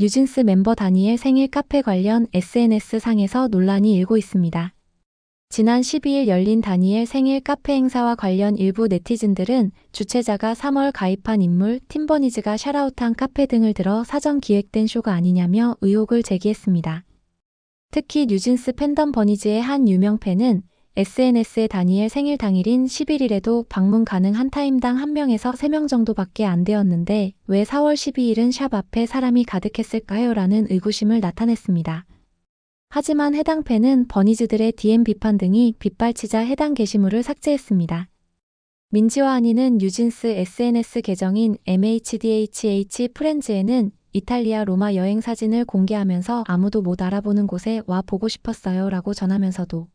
뉴진스 멤버 다니엘 생일 카페 관련 SNS상에서 논란이 일고 있습니다. 지난 12일 열린 다니엘 생일 카페 행사와 관련 일부 네티즌들은 주최자가 3월 가입한 인물 팀버니즈가 샤라웃한 카페 등을 들어 사전 기획된 쇼가 아니냐며 의혹을 제기했습니다. 특히 뉴진스 팬덤 버니즈의 한 유명 팬은 SNS에 다니엘 생일 당일인 11일에도 방문 가능 한 타임당 1명에서 3명 정도밖에 안 되었는데 왜 4월 12일은 샵 앞에 사람이 가득했을까요? 라는 의구심을 나타냈습니다. 하지만 해당 팬은 버니즈들의 DM 비판 등이 빗발치자 해당 게시물을 삭제했습니다. 민지와 한이는 뉴진스 SNS 계정인 MHDHH 프렌즈에는 이탈리아 로마 여행 사진을 공개하면서 아무도 못 알아보는 곳에 와 보고 싶었어요 라고 전하면서도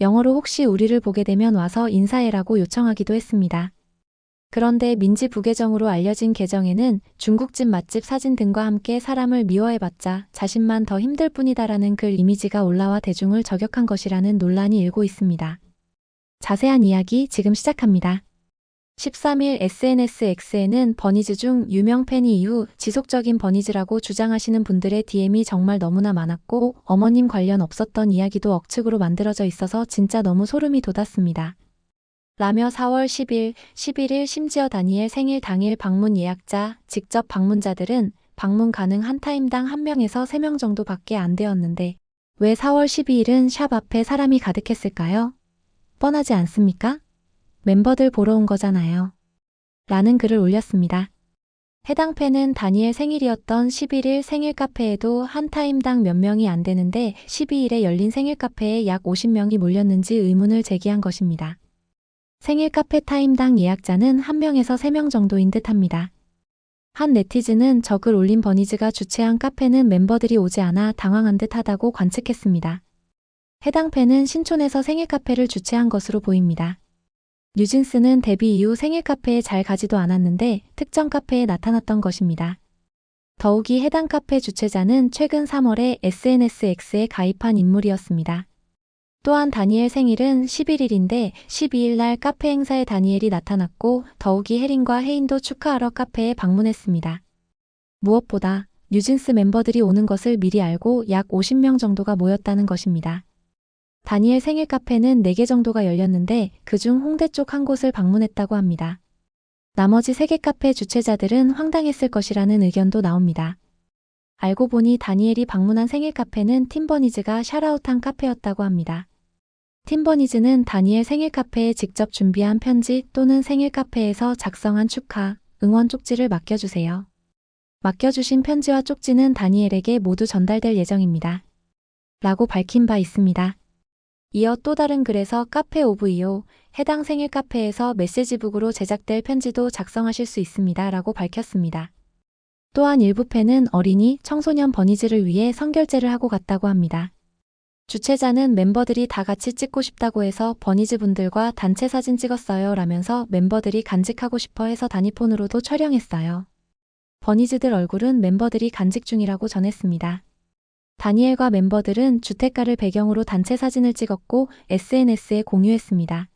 영어로 혹시 우리를 보게 되면 와서 인사해라고 요청하기도 했습니다. 그런데 민지 부계정으로 알려진 계정에는 중국집 맛집 사진 등과 함께 사람을 미워해봤자 자신만 더 힘들 뿐이다라는 글 이미지가 올라와 대중을 저격한 것이라는 논란이 일고 있습니다. 자세한 이야기 지금 시작합니다. 13일 SNSX에는 버니즈 중 유명 팬이 이후 지속적인 버니즈라고 주장하시는 분들의 DM이 정말 너무나 많았고 어머님 관련 없었던 이야기도 억측으로 만들어져 있어서 진짜 너무 소름이 돋았습니다. 라며 4월 10일, 11일 심지어 다니엘 생일 당일 방문 예약자, 직접 방문자들은 방문 가능 한 타임당 1명에서 3명 정도밖에 안 되었는데 왜 4월 12일은 샵 앞에 사람이 가득했을까요? 뻔하지 않습니까? 멤버들 보러 온 거잖아요. 라는 글을 올렸습니다. 해당 팬은 다니엘 생일이었던 11일 생일 카페에도 한 타임당 몇 명이 안 되는데 12일에 열린 생일 카페에 약 50명이 몰렸는지 의문을 제기한 것입니다. 생일 카페 타임당 예약자는 1명에서 3명 정도인 듯합니다. 한 네티즌은 저 글 올린 버니즈가 주최한 카페는 멤버들이 오지 않아 당황한 듯하다고 관측했습니다. 해당 팬은 신촌에서 생일 카페를 주최한 것으로 보입니다. 뉴진스는 데뷔 이후 생일 카페에 잘 가지도 않았는데 특정 카페에 나타났던 것입니다. 더욱이 해당 카페 주최자는 최근 3월에 SNSX에 가입한 인물이었습니다. 또한 다니엘 생일은 11일인데 12일 날 카페 행사에 다니엘이 나타났고 더욱이 혜린과 혜인도 축하하러 카페에 방문했습니다. 무엇보다 뉴진스 멤버들이 오는 것을 미리 알고 약 50명 정도가 모였다는 것입니다. 다니엘 생일 카페는 4개 정도가 열렸는데 그중 홍대 쪽 한 곳을 방문했다고 합니다. 나머지 3개 카페 주최자들은 황당했을 것이라는 의견도 나옵니다. 알고 보니 다니엘이 방문한 생일 카페는 팀버니즈가 샤라웃한 카페였다고 합니다. 팀버니즈는 다니엘 생일 카페에 직접 준비한 편지 또는 생일 카페에서 작성한 축하, 응원 쪽지를 맡겨주세요. 맡겨주신 편지와 쪽지는 다니엘에게 모두 전달될 예정입니다. 라고 밝힌 바 있습니다. 이어 또 다른 글에서 카페 오브 이오, 해당 생일 카페에서 메시지북으로 제작될 편지도 작성하실 수 있습니다. 라고 밝혔습니다. 또한 일부 팬은 어린이, 청소년 버니즈를 위해 선결제를 하고 갔다고 합니다. 주최자는 멤버들이 다 같이 찍고 싶다고 해서 버니즈 분들과 단체 사진 찍었어요 라면서 멤버들이 간직하고 싶어 해서 다니폰으로도 촬영했어요. 버니즈들 얼굴은 멤버들이 간직 중이라고 전했습니다. 다니엘과 멤버들은 주택가를 배경으로 단체 사진을 찍었고 SNS에 공유했습니다.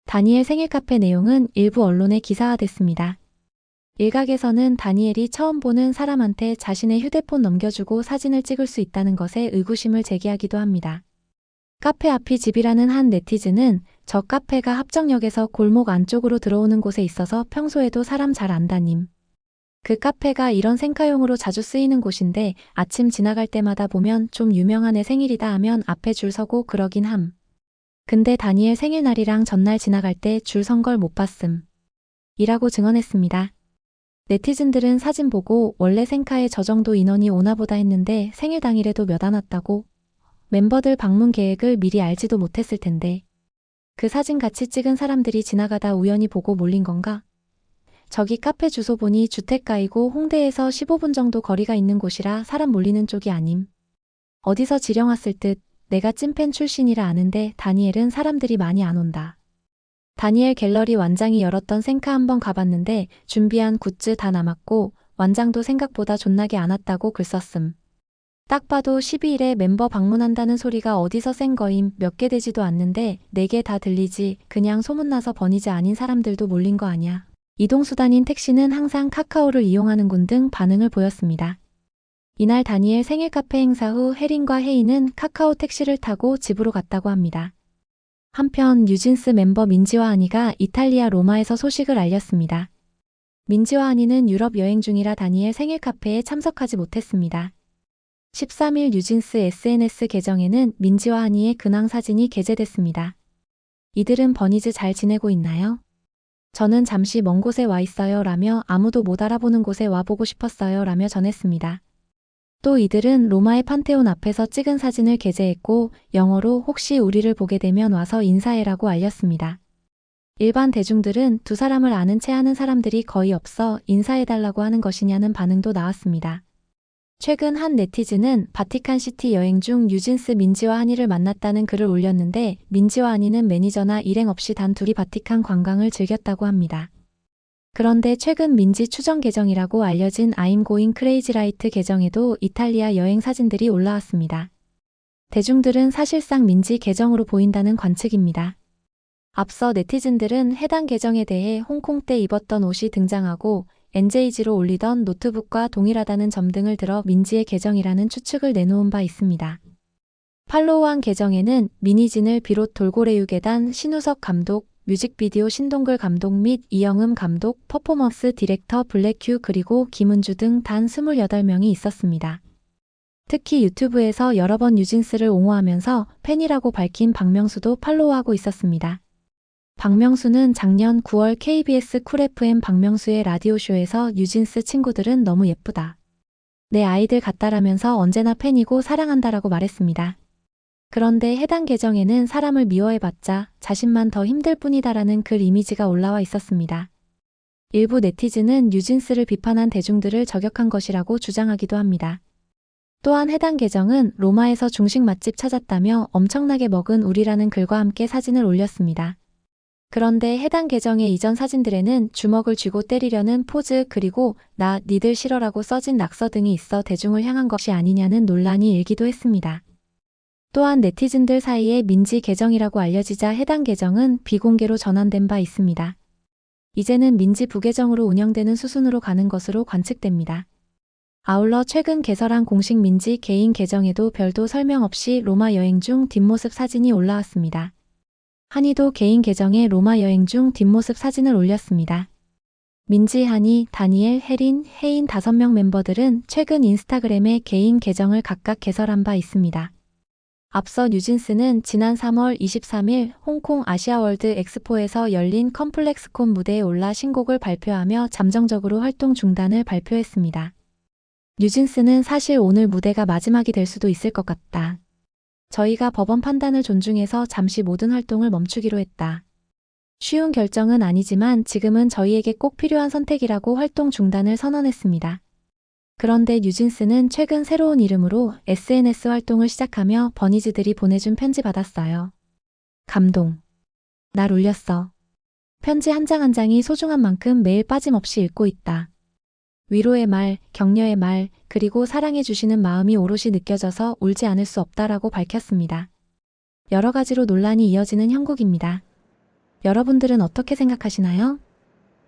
다니엘 생일 카페 내용은 일부 언론에 기사화됐습니다. 일각에서는 다니엘이 처음 보는 사람한테 자신의 휴대폰 넘겨주고 사진을 찍을 수 있다는 것에 의구심을 제기하기도 합니다. 카페 앞이 집이라는 한 네티즌은 저 카페가 합정역에서 골목 안쪽으로 들어오는 곳에 있어서 평소에도 사람 잘 안 다님. 그 카페가 이런 생카용으로 자주 쓰이는 곳인데 아침 지나갈 때마다 보면 좀 유명한 애 생일이다 하면 앞에 줄 서고 그러긴 함. 근데 다니엘 생일날이랑 전날 지나갈 때 줄 선 걸 못 봤음. 이라고 증언했습니다. 네티즌들은 사진 보고 원래 생카에 저 정도 인원이 오나 보다 했는데 생일 당일에도 몇 안 왔다고? 멤버들 방문 계획을 미리 알지도 못했을 텐데. 그 사진 같이 찍은 사람들이 지나가다 우연히 보고 몰린 건가? 저기 카페 주소 보니 주택가이고 홍대에서 15분 정도 거리가 있는 곳이라 사람 몰리는 쪽이 아님. 어디서 지령 왔을 듯 내가 찐팬 출신이라 아는데 다니엘은 사람들이 많이 안 온다. 다니엘 갤러리 완장이 열었던 생카 한번 가봤는데 준비한 굿즈 다 남았고 완장도 생각보다 존나게 안 왔다고 글 썼음. 딱 봐도 12일에 멤버 방문한다는 소리가 어디서 센 거임 몇 개 되지도 않는데 4개 다 들리지 그냥 소문나서 버니즈 아닌 사람들도 몰린 거 아냐. 이동수단인 택시는 항상 카카오를 이용하는군 등 반응을 보였습니다. 이날 다니엘 생일 카페 행사 후 혜린과 혜인은 카카오 택시를 타고 집으로 갔다고 합니다. 한편 뉴진스 멤버 민지와 한이가 이탈리아 로마에서 소식을 알렸습니다. 민지와 한이는 유럽 여행 중이라 다니엘 생일 카페에 참석하지 못했습니다. 13일 뉴진스 SNS 계정에는 민지와 한이의 근황 사진이 게재됐습니다. 이들은 버니즈 잘 지내고 있나요? 저는 잠시 먼 곳에 와 있어요 라며 아무도 못 알아보는 곳에 와보고 싶었어요 라며 전했습니다. 또 이들은 로마의 판테온 앞에서 찍은 사진을 게재했고 영어로 혹시 우리를 보게 되면 와서 인사해라고 알렸습니다. 일반 대중들은 두 사람을 아는 채 하는 사람들이 거의 없어 인사해달라고 하는 것이냐는 반응도 나왔습니다. 최근 한 네티즌은 바티칸시티 여행 중 뉴진스 민지와 한이를 만났다는 글을 올렸는데 민지와 한이는 매니저나 일행 없이 단 둘이 바티칸 관광을 즐겼다고 합니다. 그런데 최근 민지 추정 계정이라고 알려진 I'm Going Crazy Right 계정에도 이탈리아 여행 사진들이 올라왔습니다. 대중들은 사실상 민지 계정으로 보인다는 관측입니다. 앞서 네티즌들은 해당 계정에 대해 홍콩 때 입었던 옷이 등장하고 NJ지로 올리던 노트북과 동일하다는 점 등을 들어 민지의 계정이라는 추측을 내놓은 바 있습니다. 팔로우한 계정에는 미니진을 비롯 돌고래유계단 신우석 감독, 뮤직비디오 신동글 감독 및 이영음 감독, 퍼포먼스 디렉터 블랙큐 그리고 김은주 등 단 28명이 있었습니다. 특히 유튜브에서 여러 번 뉴진스를 옹호하면서 팬이라고 밝힌 박명수도 팔로우하고 있었습니다. 박명수는 작년 9월 KBS 쿨 FM 박명수의 라디오쇼에서 뉴진스 친구들은 너무 예쁘다. 내 아이들 같다라면서 언제나 팬이고 사랑한다라고 말했습니다. 그런데 해당 계정에는 사람을 미워해봤자 자신만 더 힘들 뿐이다라는 글 이미지가 올라와 있었습니다. 일부 네티즌은 뉴진스를 비판한 대중들을 저격한 것이라고 주장하기도 합니다. 또한 해당 계정은 로마에서 중식 맛집 찾았다며 엄청나게 먹은 우리라는 글과 함께 사진을 올렸습니다. 그런데 해당 계정의 이전 사진들에는 주먹을 쥐고 때리려는 포즈 그리고 나 니들 싫어라고 써진 낙서 등이 있어 대중을 향한 것이 아니냐는 논란이 일기도 했습니다. 또한 네티즌들 사이에 민지 계정이라고 알려지자 해당 계정은 비공개로 전환된 바 있습니다. 이제는 민지 부계정으로 운영되는 수순으로 가는 것으로 관측됩니다. 아울러 최근 개설한 공식 민지 개인 계정에도 별도 설명 없이 로마 여행 중 뒷모습 사진이 올라왔습니다. 한이도 개인 계정에 로마 여행 중 뒷모습 사진을 올렸습니다. 민지, 한이, 다니엘, 혜린, 혜인 5명 멤버들은 최근 인스타그램에 개인 계정을 각각 개설한 바 있습니다. 앞서 뉴진스는 지난 3월 23일 홍콩 아시아월드 엑스포에서 열린 컴플렉스콘 무대에 올라 신곡을 발표하며 잠정적으로 활동 중단을 발표했습니다. 뉴진스는 사실 오늘 무대가 마지막이 될 수도 있을 것 같다. 저희가 법원 판단을 존중해서 잠시 모든 활동을 멈추기로 했다. 쉬운 결정은 아니지만 지금은 저희에게 꼭 필요한 선택이라고 활동 중단을 선언했습니다. 그런데 뉴진스는 최근 새로운 이름으로 SNS 활동을 시작하며 버니즈들이 보내준 편지 받았어요. 감동. 날 울렸어. 편지 한 장 한 장이 소중한 만큼 매일 빠짐없이 읽고 있다. 위로의 말, 격려의 말, 그리고 사랑해주시는 마음이 오롯이 느껴져서 울지 않을 수 없다라고 밝혔습니다. 여러 가지로 논란이 이어지는 형국입니다. 여러분들은 어떻게 생각하시나요?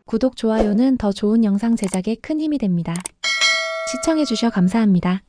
구독, 좋아요는 더 좋은 영상 제작에 큰 힘이 됩니다. 시청해주셔 감사합니다.